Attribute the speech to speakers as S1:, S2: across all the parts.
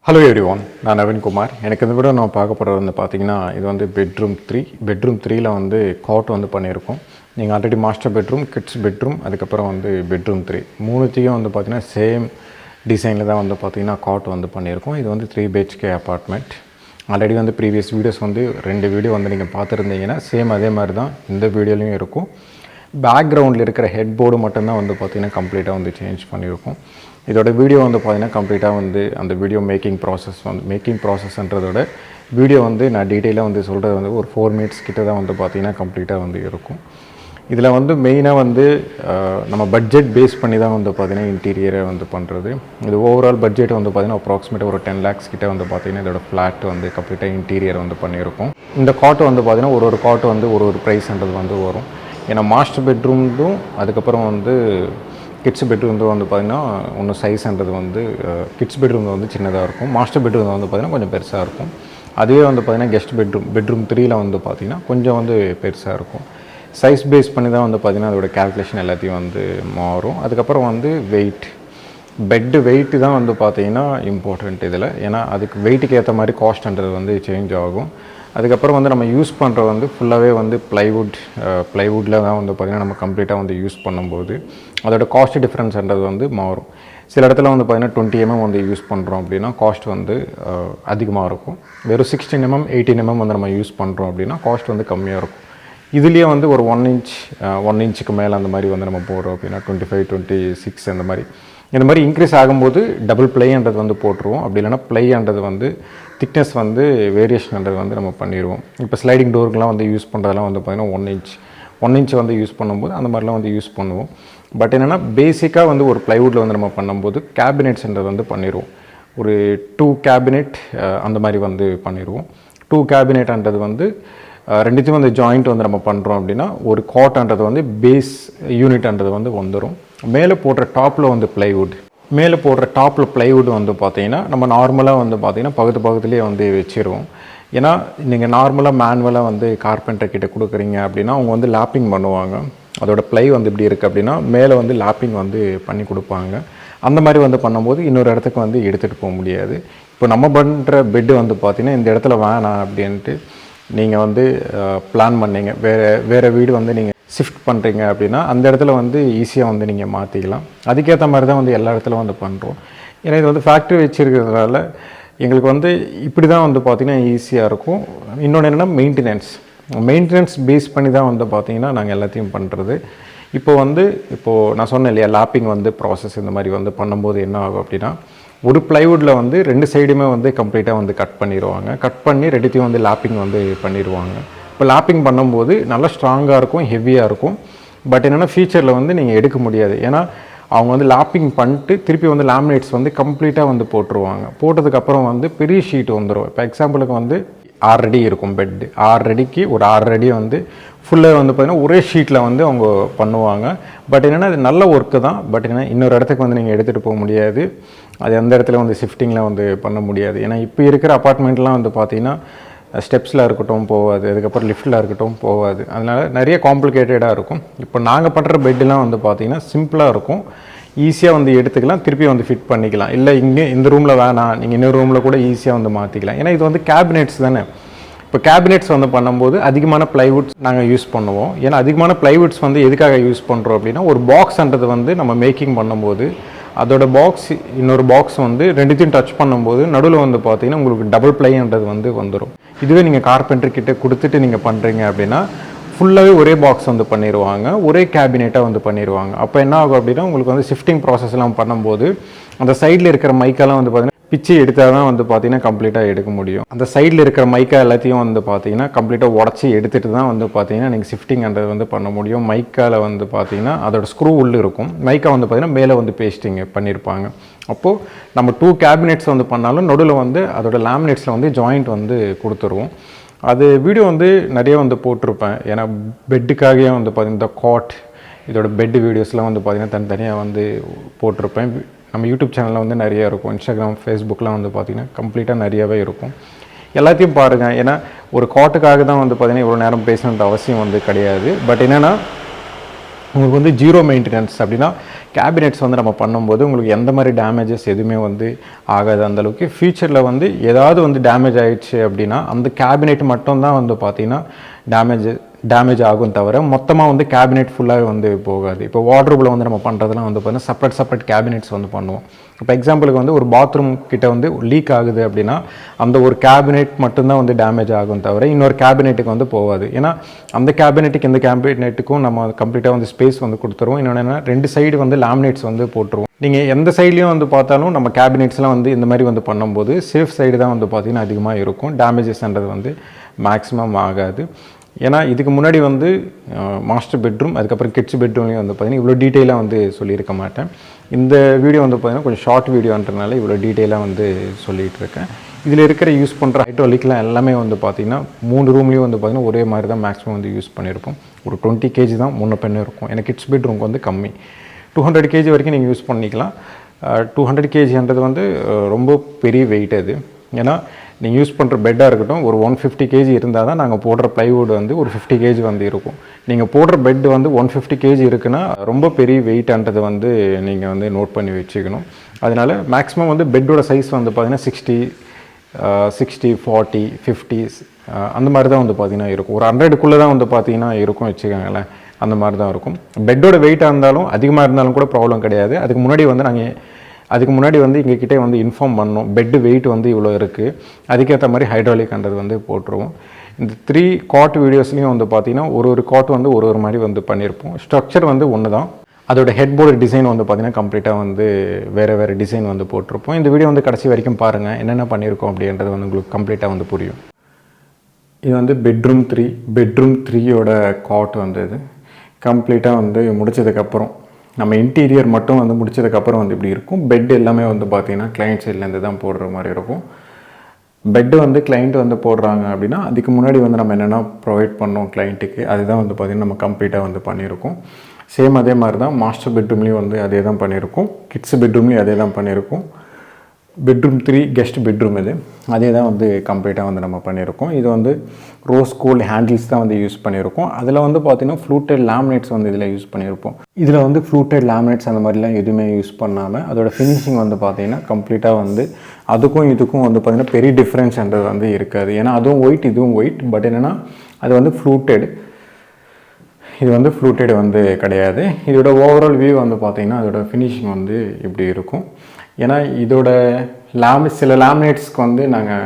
S1: Hello everyone, நான் நவீன் குமார். எனக்கு இந்த வீடியோ நான் பார்க்க போகிறது வந்து பார்த்தீங்கன்னா இது வந்து பெட்ரூம் 3ல வந்து காட் வந்து பண்ணியிருக்கோம். நீங்கள் already master bedroom, kids bedroom, அதுக்கப்புறம் வந்து பெட்ரூம் 3 மூணுத்தையும் வந்து பார்த்தீங்கன்னா சேம் டிசைனில் தான் வந்து பார்த்தீங்கன்னா காட் வந்து பண்ணியிருக்கோம். இது வந்து 3 BHK அப்பார்ட்மெண்ட். ஆல்ரெடி வந்து ப்ரீவியஸ் வீடியோஸ் வந்து 2 வீடியோ வந்து நீங்கள் பார்த்துருந்தீங்கன்னா சேம் அதே மாதிரி தான் இந்த வீடியோலையும் இருக்கும். பேக்ரவுண்டில் இருக்கிற ஹெட் போர்டு மட்டும்தான் வந்து பார்த்திங்கன்னா கம்ப்ளீட்டாக வந்து சேஞ்ச் பண்ணியிருக்கோம். இதோட வீடியோ வந்து பார்த்திங்கன்னா கம்ப்ளீட்டாக வந்து அந்த வீடியோ மேக்கிங் ப்ராசஸ்ன்றதோட வீடியோ வந்து நான் டீட்டெயிலாக வந்து சொல்கிறது வந்து ஒரு 4 minutes கிட்ட தான் வந்து பார்த்திங்கன்னா கம்ப்ளீட்டாக வந்து இருக்கும். இதில் வந்து மெயினாக வந்து நம்ம பட்ஜெட் பேஸ் பண்ணி தான் வந்து பார்த்திங்கன்னா இன்டீரியரை வந்து பண்ணுறது. இது ஓவரால் பட்ஜெட் வந்து பார்த்திங்கன்னா அப்ராக்சிமேட்டாக ஒரு 10 lakhs கிட்ட வந்து பார்த்திங்கன்னா இதோட ஃப்ளாட் வந்து கம்ப்ளீட்டாக இன்டீரியர் வந்து பண்ணியிருக்கோம். இந்த காட்டு வந்து பார்த்திங்கன்னா ஒரு காட்டு வந்து ஒரு ப்ரைஸ்ன்றது வந்து வரும். ஏன்னா மாஸ்டர் பெட்ரூம்டும் அதுக்கப்புறம் வந்து கிட்ஸ் பெட்ரூம் வந்து பார்த்திங்கன்னா ஒன்றும் சைஸ்ன்றது வந்து கிட்ஸ் பெட்ரூம் வந்து சின்னதாக இருக்கும், மாஸ்டர் பெட்ரூம் வந்து பார்த்திங்கன்னா கொஞ்சம் பெருசாக இருக்கும். அதுவே வந்து பார்த்திங்கன்னா கெஸ்ட் பெட்ரூம் 3ல வந்து பார்த்திங்கன்னா கொஞ்சம் வந்து பெருசாக இருக்கும். சைஸ் பேஸ் பண்ணி தான் வந்து பார்த்திங்கன்னா அதோட கேல்குலேஷன் எல்லாத்தையும் வந்து மாறும். அதுக்கப்புறம் வந்து பெட்டு வெயிட்டு தான் வந்து பார்த்திங்கன்னா இம்பார்ட்டண்ட் இதில். ஏன்னா அதுக்கு வெயிட்டுக்கு ஏற்ற மாதிரி காஸ்ட்ன்றது வந்து சேஞ்ச் ஆகும். அதுக்கப்புறம் வந்து நம்ம யூஸ் பண்ணுற வந்து ஃபுல்லாகவே வந்து ப்ளைவுட்டில் தான் வந்து பார்த்திங்கன்னா நம்ம கம்ப்ளீட்டாக வந்து யூஸ் பண்ணும்போது அதோட காஸ்ட் டிஃப்ரென்ஸ்ன்றது வந்து மாறும். சில இடத்துல வந்து பார்த்திங்கன்னா 20 mm வந்து யூஸ் பண்ணுறோம் அப்படின்னா காஸ்ட் வந்து அதிகமாக இருக்கும். வெறும் 16 mm 18 mm வந்து நம்ம யூஸ் பண்ணுறோம் அப்படின்னா காஸ்ட் வந்து கம்மியாக இருக்கும். இதுலேயே வந்து ஒரு 1 inch மேலே அந்த மாதிரி வந்து நம்ம போடுறோம் அப்படின்னா 25, 26 இந்த மாதிரி இன்க்ரீஸ் ஆகும்போது டபுள் ப்ளைன்றது வந்து போட்டுருவோம். அப்படி இல்லைனா ப்ளைன்றது வந்து திக்னஸ் வந்து வேரியேஷன்ன்றது வந்து நம்ம பண்ணிடுவோம். இப்போ ஸ்லைடிங் டோருக்குலாம் வந்து யூஸ் பண்ணுறதெல்லாம் வந்து பார்த்திங்கன்னா 1 inch வந்து யூஸ் பண்ணும்போது அந்த மாதிரிலாம் வந்து யூஸ் பண்ணுவோம். பட் என்னென்னா பேசிக்காக வந்து ஒரு ப்ளைவுட்டில் வந்து நம்ம பண்ணும்போது கேபினெட்ஸ்ன்றது வந்து பண்ணிடுவோம். ஒரு 2 cabinet அந்த மாதிரி வந்து பண்ணிடுவோம். 2 cabinetன்றது வந்து ரெண்டுத்தையும் வந்து ஜாயிண்ட் வந்து நம்ம பண்ணுறோம் அப்படின்னா ஒரு காட்ன்றது வந்து பேஸ் யூனிட்ன்றது வந்து வந்துடும். மேலே போடுற டாப்பில் வந்து ப்ளைவுட் வந்து பார்த்திங்கன்னா நம்ம நார்மலாக வந்து பார்த்திங்கன்னா பக்கத்துலேயே வந்து வச்சிருவோம். ஏன்னா நீங்கள் நார்மலாக மேனுவலாக வந்து கார்பெண்டர் கிட்ட கொடுக்குறீங்க அப்படின்னா அவங்க வந்து லாப்பிங் பண்ணுவாங்க. அதோட ப்ளை வந்து இப்படி இருக்குது அப்படின்னா மேலே வந்து லாப்பிங் வந்து பண்ணி கொடுப்பாங்க. அந்த மாதிரி வந்து பண்ணும்போது இன்னொரு இடத்துக்கு வந்து எடுத்துகிட்டு போக முடியாது. இப்போ நம்ம பண்ணுற பெட்டு வந்து பார்த்திங்கன்னா இந்த இடத்துல வேணாம் அப்படின்ட்டு நீங்கள் வந்து பிளான் பண்ணிங்க, வேறு வீடு வந்து நீங்கள் ஷிஃப்ட் பண்ணுறீங்க அப்படின்னா அந்த இடத்துல வந்து ஈஸியாக வந்து நீங்கள் மாற்றிக்கலாம். அதுக்கேற்ற மாதிரி தான் வந்து எல்லா இடத்துல வந்து பண்ணுறோம். ஏன்னா இது வந்து ஃபேக்ட்ரி வச்சுருக்கிறதுனால எங்களுக்கு வந்து இப்படி தான் வந்து பார்த்திங்கன்னா ஈஸியாக இருக்கும். இன்னொன்று என்னென்னா மெயின்டெனன்ஸ் பேஸ் பண்ணி தான் வந்து பார்த்திங்கன்னா நாங்கள் எல்லாத்தையும் பண்ணுறது. இப்போது நான் சொன்னேன் இல்லையா, லாப்பிங் வந்து ப்ராசஸ் இந்த மாதிரி வந்து பண்ணும்போது என்ன ஆகும் அப்படின்னா ஒரு ப்ளைவுட்டில் வந்து 2 சைடுமே வந்து கம்ப்ளீட்டாக வந்து கட் பண்ணி ரெண்டுத்தையும் வந்து லாப்பிங் வந்து பண்ணிடுவாங்க. இப்போ லாப்பிங் பண்ணும்போது நல்லா ஸ்ட்ராங்காக இருக்கும், ஹெவியாக இருக்கும். பட் என்னென்னா ஃபியூச்சரில் வந்து நீங்கள் எடுக்க முடியாது. ஏன்னா அவங்க வந்து லாப்பிங் பண்ணிட்டு திருப்பி வந்து லேமினேட்ஸ் வந்து கம்ப்ளீட்டாக வந்து போட்டுருவாங்க. போட்டதுக்கப்புறம் வந்து பெரிய ஷீட் வந்துடும். இப்போ எக்ஸாம்பிளுக்கு வந்து 6 அடி இருக்கும் பெட்டு, 6 அடிக்கு ஒரு 6 அடி வந்து ஃபுல்லாக வந்து பார்த்திங்கன்னா ஒரே ஷீட்டில் வந்து அவங்க பண்ணுவாங்க. பட் என்னென்னா அது நல்ல ஒர்க்கு தான். பட் என்னென்னா இன்னொரு இடத்துக்கு வந்து நீங்கள் எடுத்துகிட்டு போக முடியாது. அது எந்த இடத்துல வந்து ஷிஃப்டிங்கில் வந்து பண்ண முடியாது. ஏன்னா இப்போ இருக்கிற அப்பார்ட்மெண்ட்லாம் வந்து பார்த்திங்கன்னா ஸ்டெப்ஸில் இருக்கட்டும் போகாது, அதுக்கப்புறம் லிஃப்ட்டில் இருக்கட்டும் போகாது. அதனால் நிறைய காம்ப்ளிகேட்டடாக இருக்கும். இப்போ நாங்கள் பண்ணுற பெட்டெலாம் வந்து பார்த்திங்கன்னா சிம்பிளாக இருக்கும், ஈஸியாக வந்து எடுத்துக்கலாம், திருப்பி வந்து ஃபிட் பண்ணிக்கலாம். இல்லை இங்கே இந்த ரூமில் வேணாம், நீங்கள் இன்னொரு ரூமில் கூட ஈஸியாக வந்து மாற்றிக்கலாம். ஏன்னா இது வந்து கேபினெட்ஸ் தானே. இப்போ கேபினெட்ஸ் வந்து பண்ணும்போது அதிகமான ப்ளைவுட்ஸ் நாங்கள் யூஸ் பண்ணுவோம். ஏன்னா அதிகமான ப்ளைவுட்ஸ் வந்து எதுக்காக யூஸ் பண்ணுறோம் அப்படின்னா ஒரு பாக்ஸ்ன்றது வந்து நம்ம மேக்கிங் பண்ணும்போது அதோட பாக்ஸ் இன்னொரு பாக்ஸ் வந்து ரெண்டுத்தையும் டச் பண்ணும்போது நடுவில் வந்து பார்த்திங்கன்னா உங்களுக்கு டபுள் ப்ளைன்றது வந்து வந்துடும். இதுவே நீங்கள் கார்பெண்டர் கிட்ட கொடுத்துட்டு நீங்கள் பண்ணுறீங்க அப்படின்னா ஃபுல்லாகவே ஒரே பாக்ஸ் வந்து பண்ணிடுவாங்க, ஒரே கேபினெட்டாக வந்து பண்ணிடுவாங்க. அப்போ என்ன ஆகும் அப்படின்னா உங்களுக்கு வந்து ஷிஃப்டிங் ப்ராசஸ்லாம் பண்ணும்போது அந்த சைடில் இருக்கிற மைக்கெல்லாம் வந்து பார்த்திங்கன்னா பிச்சு எடுத்தால் தான் வந்து பார்த்திங்கன்னா கம்ப்ளீட்டாக எடுக்க முடியும். அந்த சைடில் இருக்கிற மைக்கா எல்லாத்தையும் வந்து பார்த்திங்கன்னா கம்ப்ளீட்டாக உடச்சி எடுத்துகிட்டு தான் வந்து பார்த்திங்கன்னா நீங்கள் ஷிஃப்டிங்ன்றது வந்து பண்ண முடியும். மைக்காவில் வந்து பார்த்திங்கன்னா அதோட ஸ்க்ரூ உள்ளே இருக்கும், மைக்கா வந்து பார்த்திங்கன்னா மேலே வந்து பேஸ்டிங் பண்ணியிருப்பாங்க. அப்போது நம்ம 2 cabinets வந்து பண்ணாலும் நடுவில் வந்து அதோட லேமினேட்ஸில் வந்து ஜாயிண்ட் வந்து கொடுத்துருவோம். அது வீடியோ வந்து நிறைய வந்து போட்டிருப்பேன். ஏன்னா பெட்டுக்காகவே வந்து பார்த்திங்கன்னா இந்த காட் இதோட பெட்டு வீடியோஸ்லாம் வந்து பார்த்திங்கன்னா தனித்தனியாக வந்து போட்டிருப்பேன். நம்ம யூடியூப் சேனலில் வந்து நிறையா இருக்கும், இன்ஸ்டாகிராம், ஃபேஸ்புக்கெலாம் வந்து பார்த்திங்கன்னா கம்ப்ளீட்டாக நிறையாவே இருக்கும். எல்லாத்தையும் பாருங்கள். ஏன்னா ஒரு காட்டுக்காக தான் வந்து பார்த்திங்கன்னா இவ்வளோ நேரம் பேசணுன்ற அவசியம் வந்து கிடையாது. பட் என்னென்னா உங்களுக்கு வந்து ஜீரோ மெயின்டெனன்ஸ் அப்படின்னா கேபினெட்ஸ் வந்து நம்ம பண்ணும்போது உங்களுக்கு எந்த மாதிரி டேமேஜஸ் எதுவுமே வந்து ஆகாது அந்தளவுக்கு. ஃபியூச்சரில் வந்து ஏதாவது வந்து டேமேஜ் ஆகிடுச்சு அப்படின்னா அந்த கேபினெட் மட்டும்தான் வந்து பார்த்திங்கன்னா டேமேஜ் ஆகும் தவிர மொத்தமாக வந்து கேபினெட் ஃபுல்லாகவே வந்து போகாது. இப்போ வார்ட்ரோபில் வந்து நம்ம பண்ணுறதுலாம் வந்து பார்த்திங்கன்னா செப்பரேட் கேபினெட்ஸ் வந்து பண்ணுவோம். இப்போ எக்ஸாம்பிளுக்கு வந்து ஒரு பாத்ரூம் கிட்ட வந்து லீக் ஆகுது அப்படின்னா அந்த ஒரு கேபினெட் மட்டும்தான் வந்து டேமேஜ் ஆகும் தவிர இன்னொரு கேபினெட்டுக்கு வந்து போகாது. ஏன்னா அந்த கேபினெட்டுக்கு இந்த கேபினெட்டுக்கும் நம்ம கம்ப்ளீட்டாக வந்து ஸ்பேஸ் வந்து கொடுத்துருவோம். இன்னொன்று என்ன, 2 சைடு வந்து லேமினேட்ஸ் வந்து போட்டுருவோம். நீங்கள் எந்த சைட்லேயும் வந்து பார்த்தாலும் நம்ம கேபினெட்ஸ்லாம் வந்து இந்த மாதிரி வந்து பண்ணும்போது சேஃப் சைடு தான் வந்து பார்த்திங்கன்னா அதிகமாக இருக்கும். டேமேஜஸ்ன்றது வந்து மேக்ஸிமம் ஆகாது. ஏன்னா இதுக்கு முன்னாடி வந்து மாஸ்டர் பெட்ரூம் அதுக்கப்புறம் கிட்ஸ் பெட்ரூம்லேயும் வந்து பார்த்திங்கன்னா இவ்வளோ டீட்டெயிலாக வந்து சொல்லியிருக்க மாட்டேன். இந்த வீடியோ வந்து பார்த்திங்கன்னா கொஞ்சம் ஷார்ட் வீடியோன்றனால இவ்வளோ டீட்டெயிலாக வந்து சொல்லிகிட்டு இருக்கேன். இதில் இருக்கிற யூஸ் பண்ணுற ஹைட்ராலிக்லாம் எல்லாமே வந்து பார்த்திங்கன்னா 3 ரூம்லேயும் வந்து பார்த்திங்கன்னா ஒரே மாதிரி தான் மேக்ஸிமம் வந்து யூஸ் பண்ணியிருப்போம். ஒரு 20 kg தான் முன்ன பெண்ணு இருக்கும். எனக்கு கிட்ஸ் பெட்ரூம்க்கு வந்து கம்மி 200 kg வரைக்கும் நீங்கள் யூஸ் பண்ணிக்கலாம். 200 kgன்றது வந்து ரொம்ப பெரிய வெயிட் அது. ஏன்னா நீங்கள் யூஸ் பண்ணுற பெட்டாக இருக்கட்டும் ஒரு 150 kg இருந்தால் தான் நாங்கள் போடுற ப்ளைவுட் வந்து ஒரு 50 kg வந்து இருக்கும். நீங்கள் போடுற பெட் வந்து 150 kg இருக்குன்னா ரொம்ப பெரிய வெயிட்டான்றது வந்து நீங்கள் வந்து நோட் பண்ணி வச்சுக்கணும். அதனால் மேக்ஸிமம் வந்து பெட்டோட சைஸ் வந்து பார்த்திங்கன்னா 60, 40, 50 அந்த மாதிரி தான் வந்து பார்த்திங்கன்னா இருக்கும். ஒரு 100க்குள்ளே தான் வந்து பார்த்திங்கன்னா இருக்கும் வச்சுக்கோங்களேன். அந்த மாதிரி தான் இருக்கும். பெட்டோட வெயிட்டாக இருந்தாலும் அதிகமாக இருந்தாலும் கூட ப்ராப்ளம் கிடையாது. அதுக்கு முன்னாடி வந்து எங்ககிட்டே வந்து இன்ஃபார்ம் பண்ணோம் பெட்டு வெயிட் வந்து இவ்வளோ இருக்குது, அதுக்கேற்ற மாதிரி ஹைட்ராலிக்ன்றது வந்து போட்டுருவோம். இந்த 3 காட் வீடியோஸ்லேயும் வந்து பார்த்திங்கன்னா ஒரு காட் வந்து ஒரு மாதிரி வந்து பண்ணியிருப்போம். ஸ்ட்ரக்சர் வந்து ஒன்று தான். அதோட ஹெட்போர்டு டிசைன் வந்து பார்த்திங்கன்னா கம்ப்ளீட்டாக வந்து வேறு டிசைன் வந்து போட்டிருப்போம். இந்த வீடியோ வந்து கடைசி வரைக்கும் பாருங்கள், என்னென்ன பண்ணியிருக்கோம் அப்படின்றது வந்து உங்களுக்கு கம்ப்ளீட்டாக வந்து புரியும். இது வந்து பெட்ரூம் 3யோட காட் வந்து இது கம்ப்ளீட்டாக வந்து முடிச்சதுக்கப்புறம் நம்ம இன்டீரியர் மட்டும் வந்து முடிச்சதுக்கப்புறம் வந்து இப்படி இருக்கும். பெட் எல்லாமே வந்து பார்த்திங்கன்னா கிளைண்ட் சைட்லேருந்து தான் போடுற மாதிரி இருக்கும். பெட்டு வந்து கிளைண்ட் வந்து போடுறாங்க அப்படின்னா அதுக்கு முன்னாடி வந்து நம்ம என்னென்னா ப்ரொவைட் பண்ணோம் கிளைண்ட்டுக்கு, அதுதான் வந்து பார்த்திங்கன்னா நம்ம கம்ப்ளீட்டாக வந்து பண்ணியிருக்கோம். சேம் அதே மாதிரி தான் மாஸ்டர் பெட்ரூம்லேயும் வந்து அதே தான் பண்ணியிருக்கோம். கிட்ஸ் பெட்ரூம்லேயும் அதே தான் பண்ணியிருக்கோம். பெட்ரூம் 3 கெஸ்ட் பெட்ரூம் இது அதே தான் வந்து கம்ப்ளீட்டாக வந்து நம்ம பண்ணியிருக்கோம். இது வந்து ரோஸ் கோல்டு ஹேண்டில்ஸ் தான் வந்து யூஸ் பண்ணியிருக்கோம். அதில் வந்து பார்த்திங்கன்னா ஃப்ளூட்டட் லேமினேட்ஸ் வந்து இதில் யூஸ் பண்ணியிருப்போம். இதில் வந்து ஃப்ளூட்டட் லேமினேட்ஸ் அந்த மாதிரிலாம் எதுவுமே யூஸ் பண்ணாமல் அதோட ஃபினிஷிங் வந்து பார்த்திங்கன்னா கம்ப்ளீட்டாக வந்து அதுக்கும் இதுக்கும் வந்து பார்த்திங்கன்னா பெரிய டிஃப்ரென்ஸ்ன்றது வந்து இருக்காது. ஏன்னா அதுவும் ஒயிட் இதுவும் ஒயிட். பட் என்னென்னா அது வந்து ஃப்ளூட்டட், இது வந்து ஃப்ளூட்டட் வந்து கிடையாது. இதோட ஓவரால் வியூ வந்து பார்த்திங்கன்னா அதோட ஃபினிஷிங் வந்து இப்படி இருக்கும். ஏன்னா இதோட சில லேமினேட்ஸ்க்கு வந்து நாங்கள்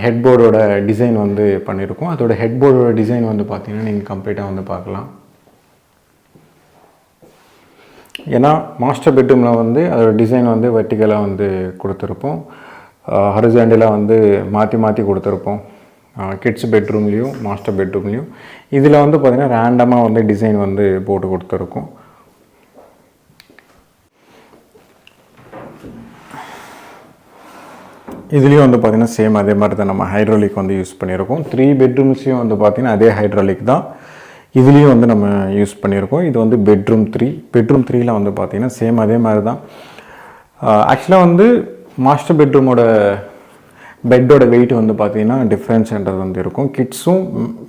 S1: ஹெட்போர்டோட டிசைன் வந்து பண்ணியிருக்கோம். அதோட ஹெட்போர்டோட டிசைன் வந்து பார்த்திங்கன்னா நீங்கள் கம்ப்ளீட்டாக வந்து பார்க்கலாம். ஏன்னா மாஸ்டர் பெட்ரூமில் வந்து அதோட டிசைன் வந்து வெர்டிகலாக வந்து கொடுத்துருப்போம், ஹரிசாண்டலாக வந்து மாற்றி கொடுத்துருப்போம். கிட்ஸ் பெட்ரூம்லேயும் மாஸ்டர் பெட்ரூம்லேயும் இதில் வந்து பார்த்திங்கன்னா ரேண்டமாக வந்து டிசைன் வந்து போட்டு கொடுத்துருக்கோம். இதுலேயும் வந்து பார்த்திங்கன்னா சேம் அதே மாதிரி தான் நம்ம ஹைட்ராலிக் வந்து யூஸ் பண்ணியிருக்கோம். 3 பெட்ரூம்ஸையும் வந்து பார்த்திங்கன்னா அதே ஹைட்ராலிக் தான் இதுலேயும் வந்து நம்ம யூஸ் பண்ணியிருக்கோம். இது வந்து பெட்ரூம் 3ல் வந்து பார்த்திங்கன்னா சேம் அதே மாதிரி தான். ஆக்சுவலாக வந்து மாஸ்டர் பெட்ரூமோட பெட்டோட வெயிட் வந்து பார்த்திங்கன்னா டிஃப்ரென்ஸ்ன்றது வந்து இருக்கும். கிட்ஸும்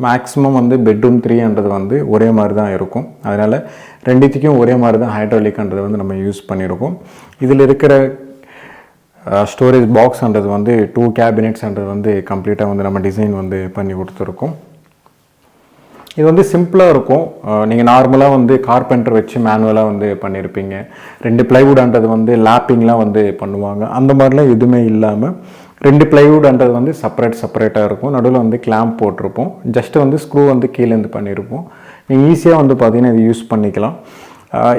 S1: மேக்ஸிமம் வந்து பெட்ரூம் 3ன்றது வந்து ஒரே மாதிரி தான் இருக்கும். அதனால் ரெண்டுத்துக்கும் ஒரே மாதிரி தான் ஹைட்ராலிக்ன்றது வந்து நம்ம யூஸ் பண்ணியிருக்கோம். இதில் இருக்கிற ஸ்டோரேஜ் பாக்ஸ்ன்றது வந்து 2 கேபினெட்ஸ்ன்றது வந்து கம்ப்ளீட்டாக வந்து நம்ம டிசைன் வந்து பண்ணி கொடுத்துருக்கோம். இது வந்து சிம்பிளாக இருக்கும். நீங்கள் நார்மலாக வந்து கார்பெண்டர் வச்சு மேனுவலாக வந்து பண்ணியிருப்பீங்க. 2 ப்ளைவுட்ன்றது வந்து லேப்பிங்லாம் வந்து பண்ணுவாங்க. அந்த மாதிரிலாம் எதுவுமே இல்லாமல் 2 ப்ளைவுட்ன்றது வந்து செப்பரேட்டாக இருக்கும். நடுவில் வந்து கிளாம்ப் போட்டிருப்போம். ஜஸ்ட்டு வந்து ஸ்க்ரூ வந்து கீழேருந்து பண்ணியிருப்போம். நீங்கள் ஈஸியாக வந்து பார்த்திங்கன்னா இது யூஸ் பண்ணிக்கலாம்.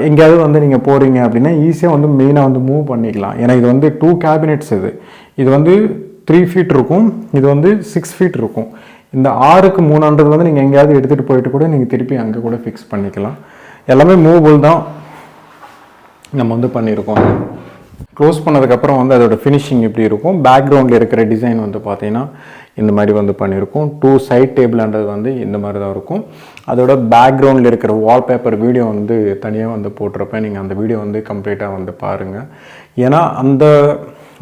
S1: எங்கேயாவது வந்து நீங்கள் போகிறீங்க அப்படின்னா ஈஸியாக வந்து மெயினாக வந்து மூவ் பண்ணிக்கலாம். ஏன்னா இது வந்து 2 கேபினெட்ஸ் இது வந்து 3 feet இருக்கும், இது வந்து 6 feet இருக்கும். இந்த 6க்கு 300 வந்து நீங்கள் எங்கேயாவது எடுத்துகிட்டு போயிட்டு கூட நீங்கள் திருப்பி அங்கே கூட ஃபிக்ஸ் பண்ணிக்கலாம். எல்லாமே மூவபிள் தான் நம்ம வந்து பண்ணியிருக்கோம். க்ளோஸ் பண்ணதுக்கப்புறம் வந்து அதோட ஃபினிஷிங் இப்படி இருக்கும். பேக்ரவுண்டில் இருக்கிற டிசைன் வந்து பார்த்திங்கன்னா இந்த மாதிரி வந்து பண்ணியிருக்கோம். 2 சைட் டேபிள்ன்றது வந்து இந்த மாதிரி தான் இருக்கும். அதோட பேக்ரவுண்டில் இருக்கிற வால்பேப்பர் வீடியோ வந்து தனியாக வந்து போட்டிருப்பேன். நீங்கள் அந்த வீடியோ வந்து கம்ப்ளீட்டாக வந்து பாருங்கள். ஏன்னா அந்த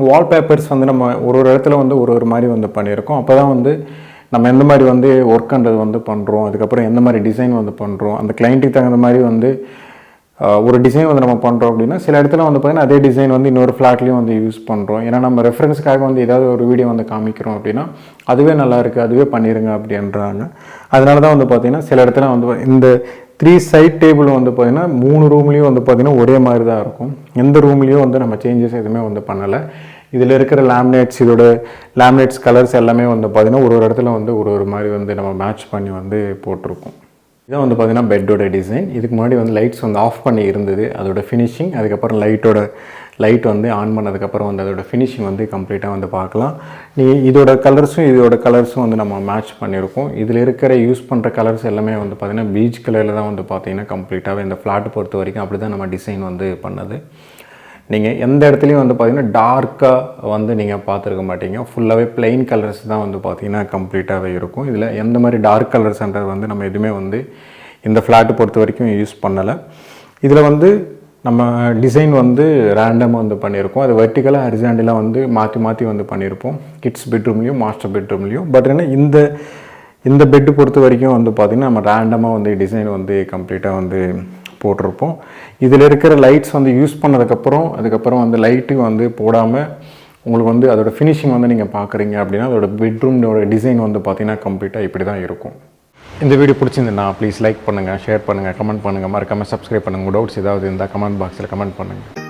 S1: வால்பேப்பர்ஸ் வந்து நம்ம ஒரு இடத்துல வந்து ஒரு மாதிரி வந்து பண்ணியிருக்கோம். அப்போ தான் வந்து நம்ம எந்த மாதிரி வந்து ஒர்க்ன்றது வந்து பண்ணுறோம், அதுக்கப்புறம் எந்த மாதிரி டிசைன் வந்து பண்ணுறோம், அந்த கிளைண்ட்டுக்கு தகுந்த மாதிரி வந்து ஒரு டிசைன் வந்து நம்ம பண்ணுறோம் அப்படின்னா சில இடத்துல வந்து பார்த்திங்கன்னா அதே டிசைன் வந்து இன்னொரு ஃப்ளாட்லேயும் வந்து யூஸ் பண்ணுறோம். ஏன்னா நம்ம ரெஃபரன்ஸ்க்காக வந்து ஏதாவது ஒரு வீடியோ வந்து காமிக்கிறோம் அப்படின்னா அதுவே நல்லா இருக்குது, அதுவே பண்ணிடுங்க அப்படின்றாங்க. அதனால தான் வந்து பார்த்திங்கன்னா சில இடத்துல வந்து இந்த 3 சைட் டேபிள் வந்து பார்த்திங்கன்னா 3 ரூம்லேயும் வந்து பார்த்திங்கன்னா ஒரே மாதிரி தான் இருக்கும். எந்த ரூம்லேயும் வந்து நம்ம சேஞ்சஸ் எதுவுமே வந்து பண்ணலை. இதில் இருக்கிற லேமினேட்ஸ், இதோட லேமினேட்ஸ் கலர்ஸ் எல்லாமே வந்து பார்த்திங்கன்னா ஒரு இடத்துல வந்து ஒரு மாதிரி வந்து நம்ம மேட்ச் பண்ணி வந்து போட்டிருக்கோம். இதான் வந்து பார்த்திங்கன்னா பெட்டோட டிசைன். இதுக்கு முன்னாடி வந்து லைட்ஸ் வந்து ஆஃப் பண்ணி இருந்தது, அதோட ஃபினிஷிங். அதுக்கப்புறம் லைட் வந்து ஆன் பண்ணதுக்கப்புறம் வந்து அதோட ஃபினிஷிங் வந்து கம்ப்ளீட்டாக வந்து பார்க்கலாம். இதோட கலர்ஸும் வந்து நம்ம மேட்ச் பண்ணியிருக்கோம். இதில் இருக்கிற யூஸ் பண்ணுற கலர்ஸ் எல்லாமே வந்து பார்த்திங்கன்னா பீச் கலரில் தான் வந்து பார்த்திங்கன்னா கம்ப்ளீட்டாகவே இந்த ஃப்ளாட் பொறுத்த வரைக்கும் அப்படி தான் நம்ம டிசைன் வந்து பண்ணது. நீங்கள் எந்த இடத்துலையும் வந்து பார்த்திங்கன்னா டார்க்காக வந்து நீங்கள் பார்த்துருக்க மாட்டீங்க. ஃபுல்லாகவே பிளெயின் கலர்ஸ் தான் வந்து பார்த்திங்கன்னா கம்ப்ளீட்டாகவே இருக்கும். இதில் எந்த மாதிரி டார்க் கலர்ஸ்ன்றது வந்து நம்ம எதுவுமே வந்து இந்த ஃப்ளாட்டு பொறுத்த வரைக்கும் யூஸ் பண்ணலை. இதில் வந்து நம்ம டிசைன் வந்து ரேண்டமாக வந்து பண்ணியிருக்கோம். அது வெர்டிக்கலாக ஹரிசாண்டலாக வந்து மாற்றி வந்து பண்ணியிருப்போம், கிட்ஸ் பெட்ரூம்லேயும் மாஸ்டர் பெட்ரூம்லேயும். பட் என்ன இந்த பெட்டு பொறுத்த வரைக்கும் வந்து பார்த்திங்கன்னா நம்ம ரேண்டமாக வந்து டிசைன் வந்து கம்ப்ளீட்டாக வந்து போட்டிருப்போம். இதில் இருக்கிற லைட்ஸ் வந்து யூஸ் அதுக்கப்புறம் வந்து லைட்டு வந்து போடாமல் உங்களுக்கு வந்து அதோட ஃபினிஷிங் வந்து நீங்கள் பார்க்குறீங்க அப்படின்னா அதோட பெட்ரூமோட டிசைன் வந்து பார்த்திங்கன்னா கம்ப்ளீட்டாக இப்படி தான் இருக்கும். இந்த வீடியோ பிடிச்சிருந்தா ப்ளீஸ் லைக் பண்ணுங்கள், ஷேர் பண்ணுங்கள், கமெண்ட் பண்ணுங்கள், மறக்காமல் சப்ஸ்கிரைப் பண்ணுங்கள். டவுட்ஸ் ஏதாவது இருந்தால் கமெண்ட் பாக்ஸில் கமெண்ட் பண்ணுங்கள்.